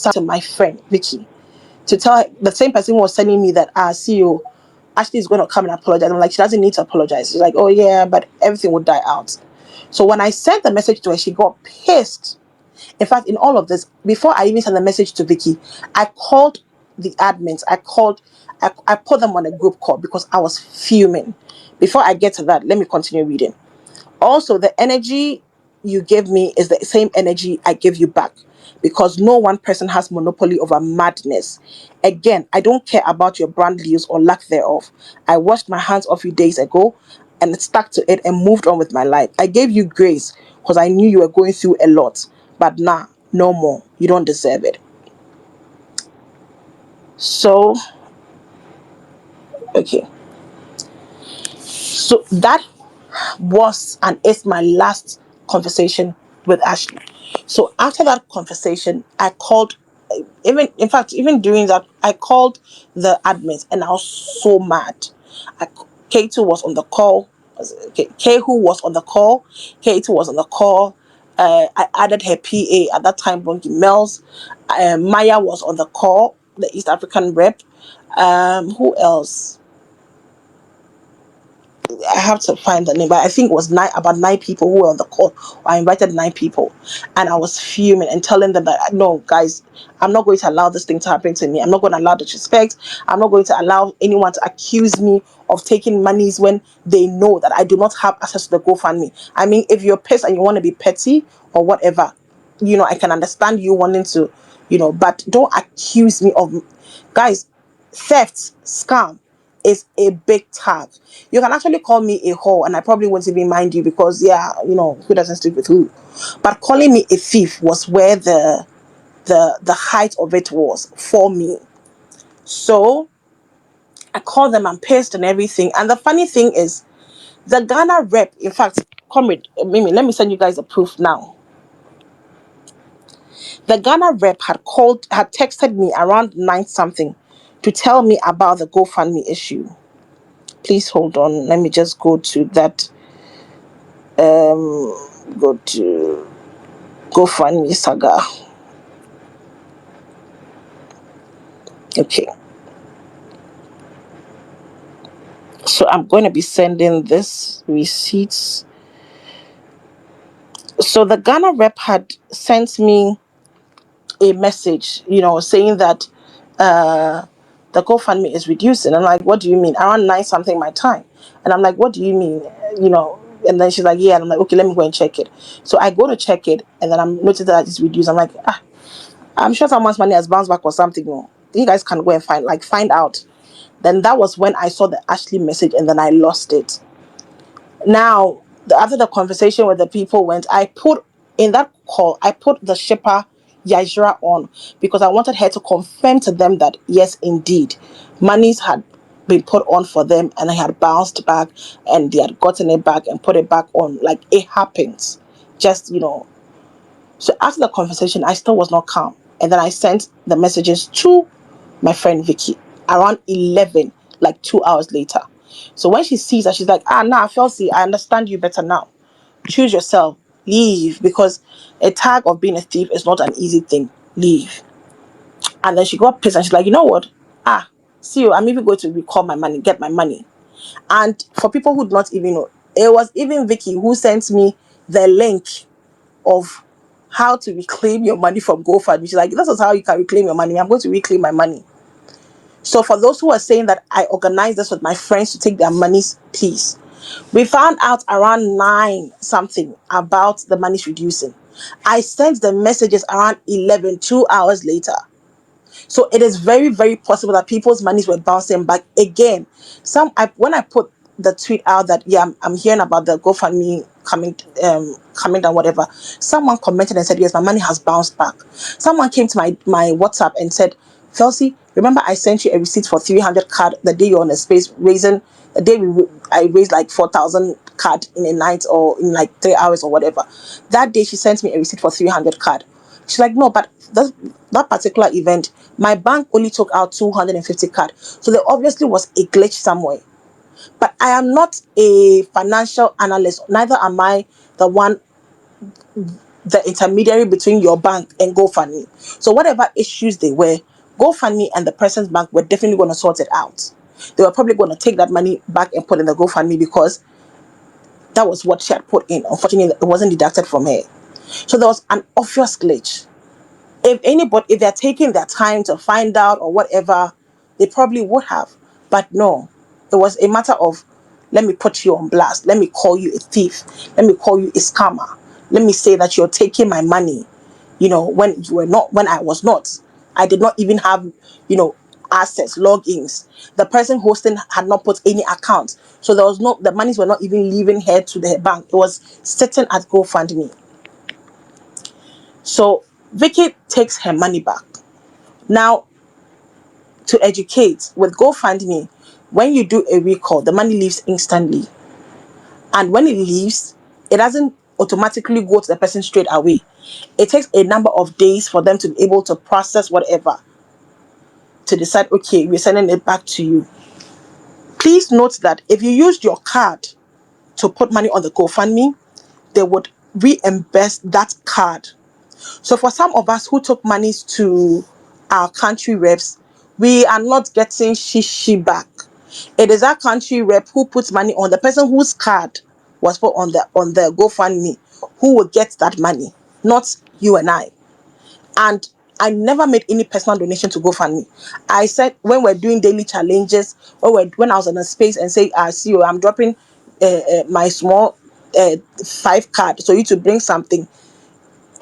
to my friend Vicky to tell her, the same person who was telling me that CEO Ashley is going to come and apologize. I'm like, she doesn't need to apologize. She's like, oh yeah, but everything would die out. So when I sent the message to her, she got pissed. In fact, in all of this, before I even sent the message to Vicky, I called the admins. I put them on a group call because I was fuming. Before I get to that, let me continue reading. Also, the energy you give me is the same energy I give you back, because no one person has monopoly over madness. Again, I don't care about your brand deals or lack thereof. I washed my hands off you days ago and stuck to it and moved on with my life. I gave you grace because I knew you were going through a lot, but nah, no more. You don't deserve it. So, okay. So that was and is my last conversation with Ashley. So after that conversation, I called, even during that, I called the admins and I was so mad. K2 was on the call. Kehu was on the call. K2 was on the call. I added her PA at that time, Bongi Mills. Maya was on the call, the East African rep. Who else? I have to find the name, but I think it was about 9 people who were on the call. I invited 9 people, and I was fuming and telling them that no, guys, I'm not going to allow this thing to happen to me. I'm not going to allow disrespect. I'm not going to allow anyone to accuse me of taking monies when they know that I do not have access to the GoFundMe. I mean, if you're pissed and you want to be petty or whatever, I can understand you wanting to, but don't accuse me of, guys, theft, scam is a big tag. You can actually call me a whore and I probably won't even mind you because, yeah, who doesn't sleep with who? But calling me a thief was where the height of it was for me. So I called them, I'm pissed and everything. And the funny thing is, the Ghana rep, in fact, comrade Mimi, let me send you guys a proof now. The Ghana rep had texted me around 9 something to tell me about the GoFundMe issue. Please hold on. Let me just go to that. Go to GoFundMe saga. Okay. So I'm going to be sending this receipts. So the Ghana rep had sent me a message, saying that the GoFundMe is reducing. I'm like, what do you mean? Around 9 something my time. And I'm like, what do you mean? And then she's like, yeah. And I'm like, okay, let me go and check it. So I go to check it, and then I'm noticing that it's reduced. I'm like, I'm sure someone's money has bounced back or something. You guys can go and find out. Then that was when I saw the Ashley message, and then I lost it. Now, after the conversation with the people went, I put the shipper Yajira on because I wanted her to confirm to them that yes, indeed, monies had been put on for them and I had bounced back and they had gotten it back and put it back on. Like, it happens. Just, So after the conversation, I still was not calm. And then I sent the messages to my friend Vicky around 11, like 2 hours later. So when she sees that, she's like, nah, Felsi, I understand you better now. Choose yourself. Leave. Because a tag of being a thief is not an easy thing. Leave. And then she got pissed and she's like, you know what? See you. I'm even going to recall my money, get my money. And for people who do not even know, it was even Vicky who sent me the link of how to reclaim your money from GoFundMe. She's like, this is how you can reclaim your money. I'm going to reclaim my money. So for those who are saying that I organized this with my friends to take their monies, please. We found out around 9 something about the money's reducing. I sent the messages around 11, 2 hours later. So it is very, very possible that people's monies were bouncing back again. When I put the tweet out that I'm hearing about the GoFundMe coming down, whatever, someone commented and said, yes, my money has bounced back. Someone came to my WhatsApp and said, Felsi, remember I sent you a receipt for 300 card the day you're on a space raising, the day I raised like 4,000 card in a night or in like 3 hours or whatever. That day she sent me a receipt for 300 card. She's like, no, but that particular event, my bank only took out 250 card. So there obviously was a glitch somewhere. But I am not a financial analyst. Neither am I the one the intermediary between your bank and GoFundMe. So whatever issues they were, GoFundMe and the person's bank were definitely going to sort it out. They were probably going to take that money back and put in the GoFundMe because that was what she had put in. Unfortunately, it wasn't deducted from her. So there was an obvious glitch. If they're taking their time to find out or whatever, they probably would have. But no, it was a matter of, let me put you on blast. Let me call you a thief. Let me call you a scammer. Let me say that you're taking my money, when you were not, when I was not. I did not even have, access, logins. The person hosting had not put any account. So the monies were not even leaving here to the bank. It was sitting at GoFundMe. So Vicky takes her money back. Now, to educate, with GoFundMe, when you do a recall, the money leaves instantly. And when it leaves, it doesn't automatically go to the person straight away. It takes a number of days for them to be able to process whatever, to decide, okay, we're sending it back to you. Please note that if you used your card to put money on the GoFundMe, they would reimburse that card. So for some of us who took monies to our country reps, we are not getting shishi back. It is our country rep who puts money on the person whose card was put on the GoFundMe who will get that money, not you and I. And I never made any personal donation to GoFundMe. I said when we're doing daily challenges, or when I was in a space and say, see you, I'm dropping my small 5 card, so you to bring something.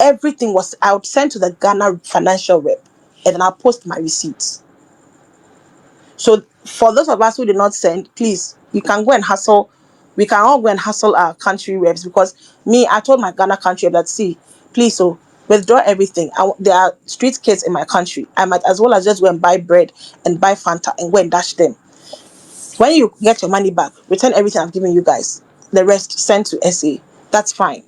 Everything was, I would send to the Ghana financial rep, and then I'll post my receipts. So for those of us who did not send, please, you can go and hustle. We can all go and hustle our country reps, because I told my Ghana country rep that, see, please, so withdraw everything. There are street kids in my country. I might as well as just go and buy bread and buy Fanta and go and dash them. When you get your money back, return everything I've given you guys. The rest send to SA. That's fine.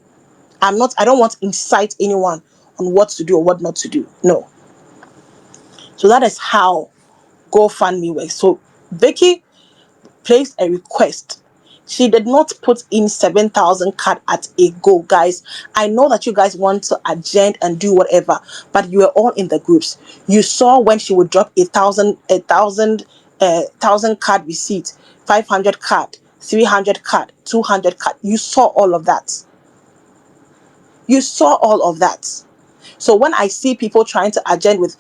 I don't want to incite anyone on what to do or what not to do. No. So that is how GoFundMe works. So Vicky placed a request. She did not put in 7,000 card at a go, guys. I know that you guys want to agenda and do whatever, but you were all in the groups. You saw when she would drop a thousand card receipt, 500 card, 300 card, 200 card. You saw all of that. You saw all of that. So when I see people trying to agenda with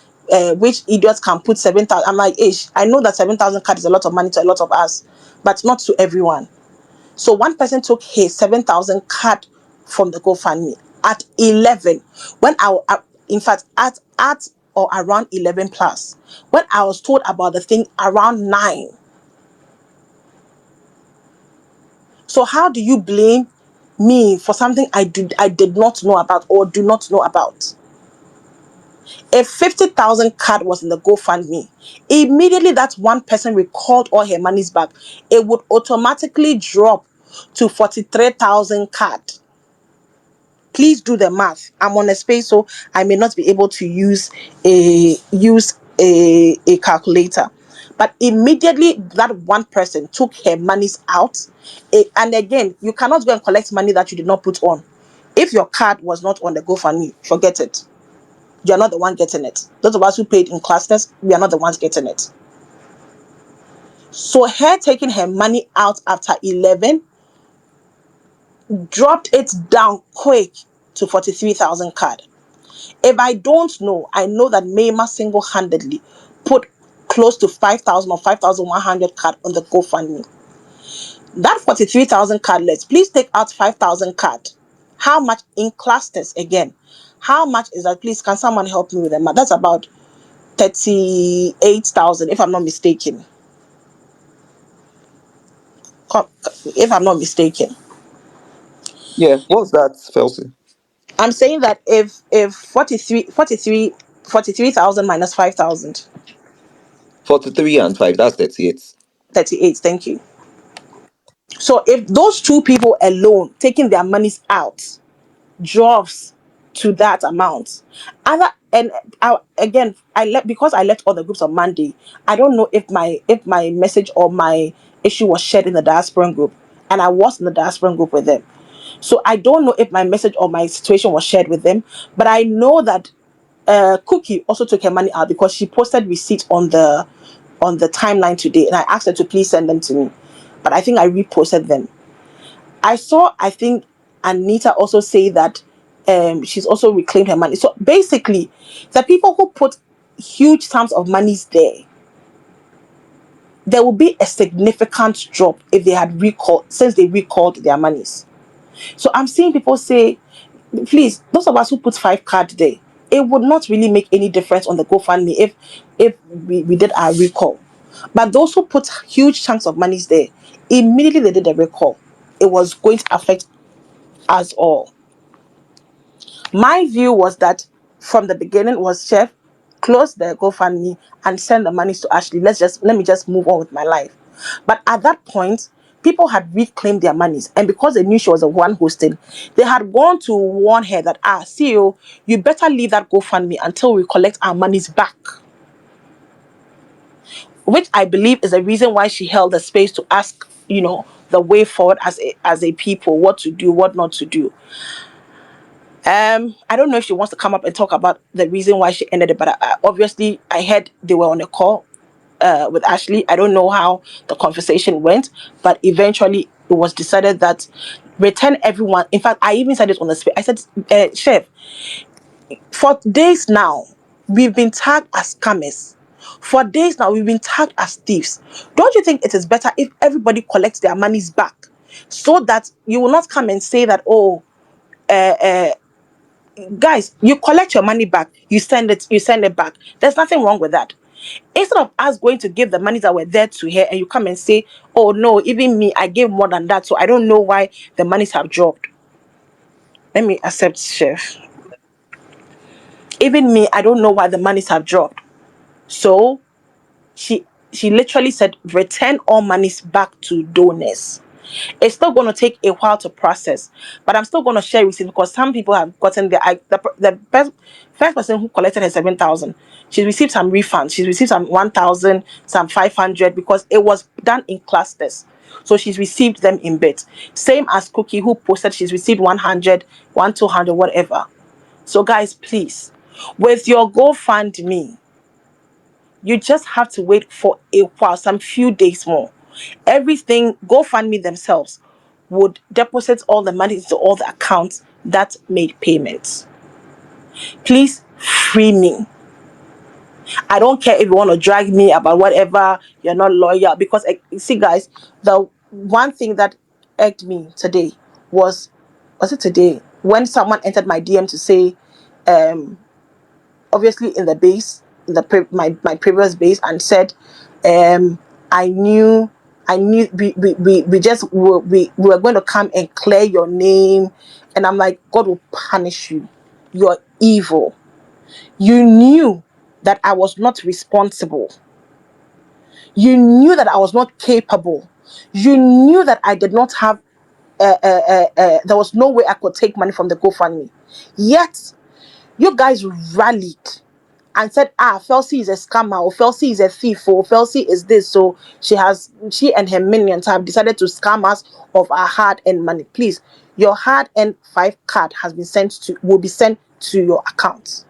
which idiots can put 7,000, I'm like, I know that 7,000 card is a lot of money to a lot of us, but not to everyone. So one person took his 7,000 card from the GoFundMe at 11. When in fact, at or around 11 plus. When I was told about the thing around 9. So how do you blame me for something I did not know about or do not know about? If 50,000 card was in the GoFundMe, immediately that one person recalled all her monies back, it would automatically drop to 43,000 card. Please do the math. I'm on a space, so I may not be able to use a calculator. But immediately that one person took her monies out. And again, you cannot go and collect money that you did not put on. If your card was not on the GoFundMe, forget it. You're not the one getting it. Those of us who paid in clusters, we are not the ones getting it. So her taking her money out after 11 dropped it down quick to 43,000 card. If I don't know, I know that Mayma single-handedly put close to 5,000 or 5,100 card on the GoFundMe. That 43,000 card, please take out 5,000 card. How much in clusters again? How much is that? Please, can someone help me with them? That's about 38,000, if I'm not mistaken. If I'm not mistaken. Yeah, what's that, Felty? I'm saying that if 43,000 minus 5,000. 43 and 5, that's 38. 38, thank you. So if those two people alone taking their monies out drops to that amount, again, because I left all the groups on Monday. I don't know if my message or my issue was shared in the diaspora group, and I was in the diaspora group with them. So I don't know if my message or my situation was shared with them, but I know that Cookie also took her money out because she posted receipts on the timeline today, and I asked her to please send them to me. But I think I reposted them. I saw, I think, Anita also say that she's also reclaimed her money. So basically, the people who put huge sums of monies there will be a significant drop if they had recalled, since they recalled their monies. So I'm seeing people say, please, those of us who put 5 card there, it would not really make any difference on the GoFundMe if we did our recall. But those who put huge chunks of monies there, immediately they did a recall. It was going to affect us all. My view was that from the beginning was, Chef, close the GoFundMe and send the money to Ashley. Let me just move on with my life. But at that point, people had reclaimed their monies, and because they knew she was the one hosting, they had gone to warn her that, CEO, you better leave that GoFundMe until we collect our monies back. Which I believe is the reason why she held the space to ask, the way forward as a people, what to do, what not to do. I don't know if she wants to come up and talk about the reason why she ended it, but obviously I heard they were on a call with Ashley. I don't know how the conversation went, but eventually it was decided that return everyone. In fact, I even said it on the space. I said, Chef, for days now, we've been tagged as scammers. For days now, we've been tagged as thieves. Don't you think it is better if everybody collects their monies back, so that you will not come and say that, oh, guys, you collect your money back, you send it back. There's nothing wrong with that. Instead of us going to give the money that were there to her, and you come and say, oh no, even me, I gave more than that, so I don't know why the monies have dropped. Let me accept, Chef. Even me, I don't know why the monies have dropped. So she she literally said, return all monies back to donors. It's still going to take a while to process, but I'm still going to share receipts because some people have gotten the first person who collected her 7,000. She's received some refunds. She's received some 1,000, some 500, because it was done in clusters. So she's received them in bits. Same as Cookie, who posted she's received 100, 200, whatever. So guys, please, with your GoFundMe, you just have to wait for a while, some few days more. Everything, GoFundMe themselves would deposit all the money into all the accounts that made payments. Please free me. I don't care if you want to drag me about whatever, you're not loyal. Because, see, guys, the one thing that egged me today was it today? When someone entered my DM to say, obviously in the base, in my previous base, and said, I knew we just we were going to come and clear your name. And I'm like, God will punish you. You're evil. You knew that I was not responsible. You knew that I was not capable. You knew that I did not have there was no way I could take money from the GoFundMe. Yet you guys rallied and said, Felsi is a scammer, or Felsi is a thief, or Felsi is this. So she and her minions have decided to scam us of our hard-earned money. Please, your hard-earned 5 card will be sent to your account.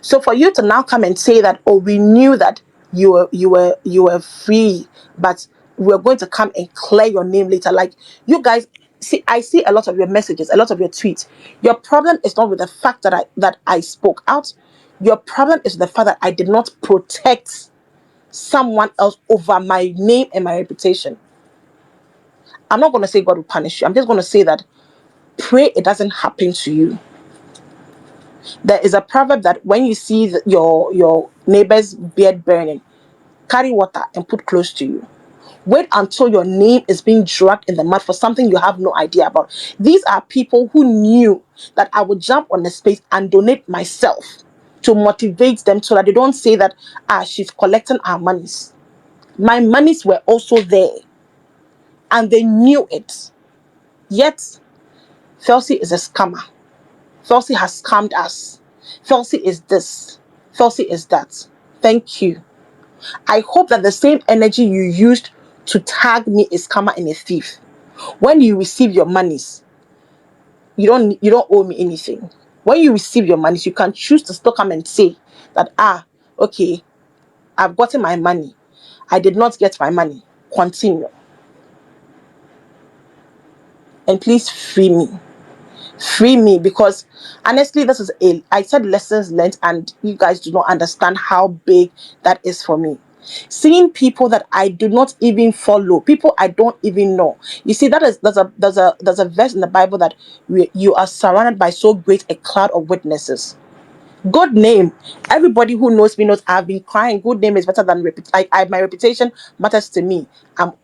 So for you to now come and say that, oh, we knew that you were free, but we're going to come and clear your name later. Like, you guys, see, I see a lot of your messages, a lot of your tweets. Your problem is not with the fact that I spoke out. Your problem is the fact that I did not protect someone else over my name and my reputation. I'm not going to say God will punish you. I'm just going to say that pray it doesn't happen to you. There is a proverb that when you see your neighbor's beard burning, carry water and put close to you. Wait until your name is being dragged in the mud for something you have no idea about. These are people who knew that I would jump on the space and donate myself to motivate them, so that they don't say that, she's collecting our monies. My monies were also there, and they knew it. Yet, Felsi is a scammer. Felsi has scammed us. Felsi is this. Felsi is that. Thank you. I hope that the same energy you used to tag me a scammer and a thief When you receive your monies, you don't owe me anything. When you receive your monies, you can choose to still come and say that, okay, I've gotten my money. I did not get my money. Continue. And please free me. Free me, because honestly, I said lessons learned, and you guys do not understand how big that is for me. Seeing people that I do not even follow, people I don't even know. You see, there's a verse in the Bible that you are surrounded by so great a cloud of witnesses. Good name. Everybody who knows me knows I've been crying. Good name is better than my reputation matters to me.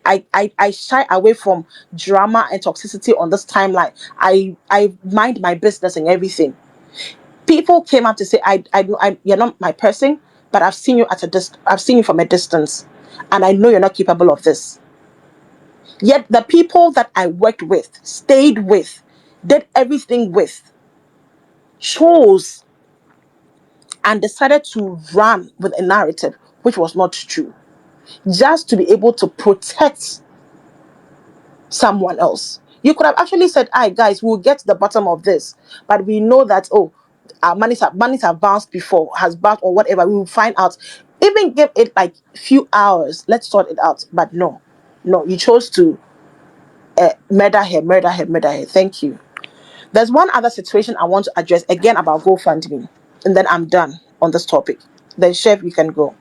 I shy away from drama and toxicity on this timeline. I mind my business and everything. People came up to say, you're not my person, but I've seen you I've seen you from a distance, and I know you're not capable of this. Yet the people that I worked with, stayed with, did everything with, chose and decided to run with a narrative which was not true, just to be able to protect someone else. You could have actually said, "Hi guys, we'll get to the bottom of this, but we know that our monies have bounced before, has bounced or whatever. We will find out." Even give it like few hours. Let's sort it out. But no, you chose to murder her, murder her, murder her. Thank you. There's one other situation I want to address again about GoFundMe, and then I'm done on this topic. Then, Chef, you can go.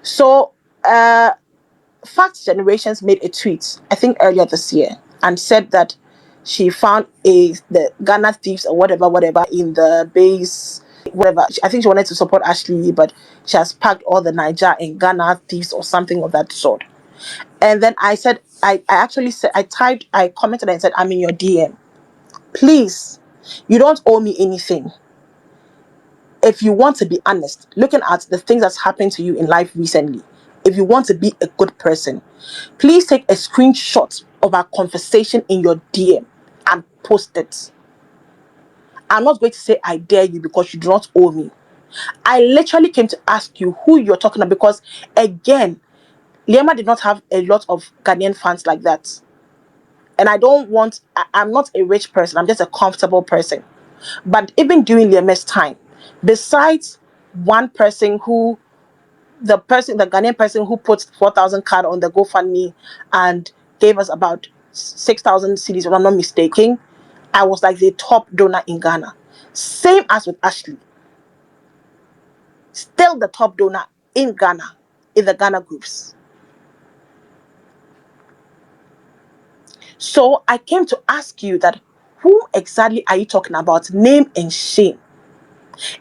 So, Fact Generations made a tweet, I think earlier this year, and said that she found the Ghana thieves or whatever in the base, whatever. I think she wanted to support Ashley, but she has packed all the Niger and Ghana thieves or something of that sort. And then I said, I actually said, I commented and said, I'm in your DM. Please, you don't owe me anything. If you want to be honest, looking at the things that's happened to you in life recently, if you want to be a good person, please take a screenshot of our conversation in your DM and post it. I'm not going to say I dare you, because you do not owe me. I literally came to ask you who you're talking about, because again, Liema did not have a lot of Ghanaian fans like that. And I'm not a rich person, I'm just a comfortable person. But even during Liema's time, besides one person the Ghanaian person who put 4,000 card on the GoFundMe and gave us about 6,000 cedis, if I'm not mistaken, I was like the top donor in Ghana. Same as with Ashley. Still the top donor in Ghana, in the Ghana groups. So I came to ask you that, who exactly are you talking about? Name and shame.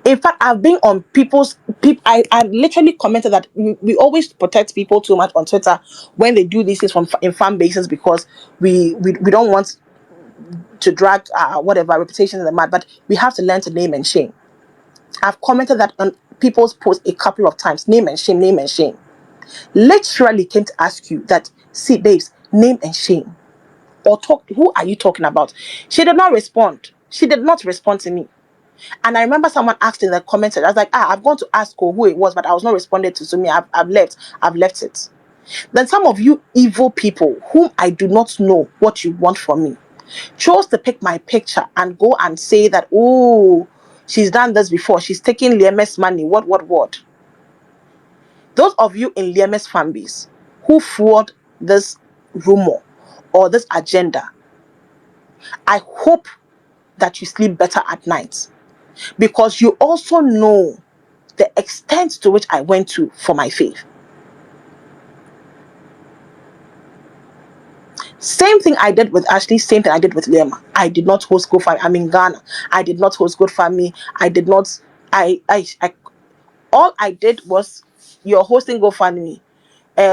In fact, I've been on I literally commented that we always protect people too much on Twitter when they do these things in fan bases, because we don't want to drag whatever reputation in the mud, but we have to learn to name and shame. I've commented that on people's posts a couple of times. Name and shame, name and shame. Literally came to ask you that, see, babes, name and shame. Or who are you talking about? She did not respond. She did not respond to me. And I remember someone asked in the comments, I was like, I've gone to ask her who it was, but I was not responded to. So me, I've left it. Then some of you evil people, whom I do not know what you want from me, chose to pick my picture and go and say that, oh, she's done this before. She's taking Liema's money. What? Those of you in Liema's fan base who fueled this rumor or this agenda, I hope that you sleep better at night, because you also know the extent to which I went to for my faith. Same thing I did with Ashley, same thing I did with Liema. I did not host GoFundMe. I'm in Ghana. I did not host GoFundMe. I did not. All I did was, you're hosting GoFundMe.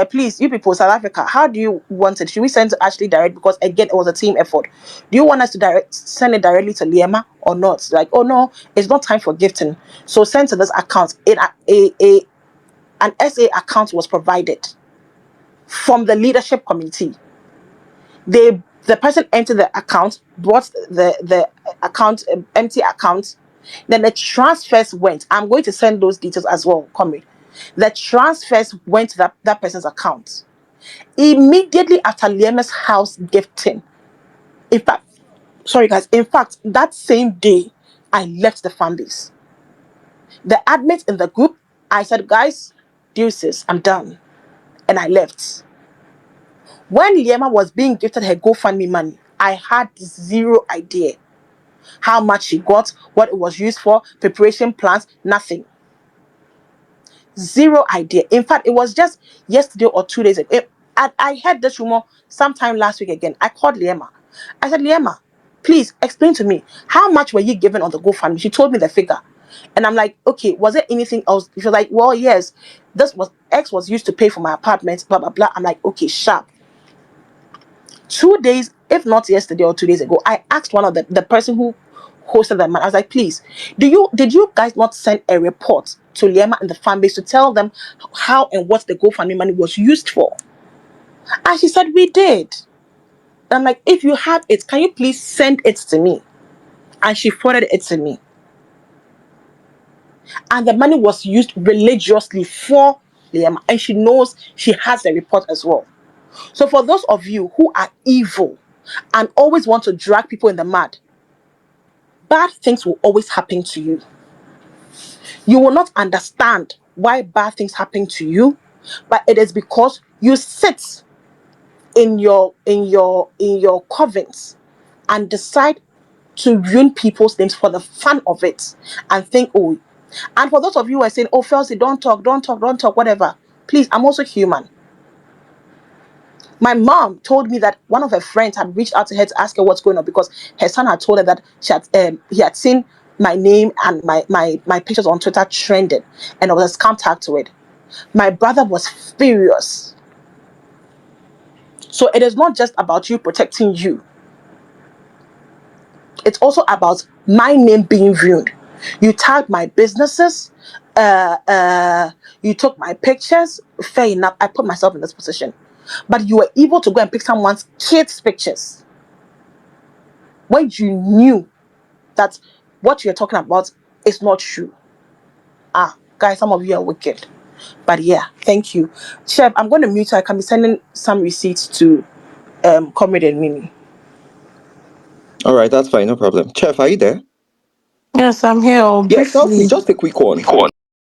Please, you people, South Africa, how do you want it? Should we send to Ashley direct? Because again, it was a team effort. Do you want us to send it directly to Liema or not? Like, oh no, it's not time for gifting. So send to this account. An SA account was provided from the leadership committee. The person entered the account, brought the account, empty account. Then the transfers went. I'm going to send those details as well, comrade. The transfers went to that person's account. Immediately after Liema's house gifting, in fact, sorry guys, in fact, that same day, I left the fan base. The admins in the group, I said, guys, deuces, I'm done. And I left. When Liema was being gifted her GoFundMe money, I had zero idea how much she got, what it was used for, preparation plans, nothing. Zero idea. In fact, it was just yesterday or 2 days ago. I heard this rumor sometime last week again. I called Liema. I said, Liema, please explain to me, how much were you given on the GoFundMe? She told me the figure. And I'm like, okay, was there anything else? She was like, well, yes, this was X was used to pay for my apartment, blah, blah, blah. I'm like, okay, sharp. 2 days, if not yesterday or 2 days ago, I asked one of the person who hosted the man. I was like, please, did you guys not send a report to Liema and the fan base to tell them how and what the GoFundMe money was used for? And she said, we did. And I'm like, if you have it, can you please send it to me? And she forwarded it to me. And the money was used religiously for Liema. And she knows, she has the report as well. So for those of you who are evil and always want to drag people in the mud, bad things will always happen to you. You will not understand why bad things happen to you, but it is because you sit in your covens and decide to ruin people's names for the fun of it and think, oh. And for those of you who are saying, oh, Felsi, don't talk, whatever. Please, I'm also human. My mom told me that one of her friends had reached out to her to ask her what's going on because her son had told her that he had seen my name and my pictures on Twitter trending, and there was a scam tag to it. My brother was furious. So it is not just about you protecting you. It's also about my name being ruined. You tagged my businesses, you took my pictures. Fair enough, I put myself in this position. But you were able to go and pick someone's kids' pictures when you knew that what you're talking about is not true. Guys, some of you are wicked. But yeah, thank you. Chef, I'm going to mute her. I can be sending some receipts to Comrade and Mimi. All right, that's fine, no problem. Chef, are you there? Yes, I'm here. Yeah, Felsi, Briefly. just a quick one.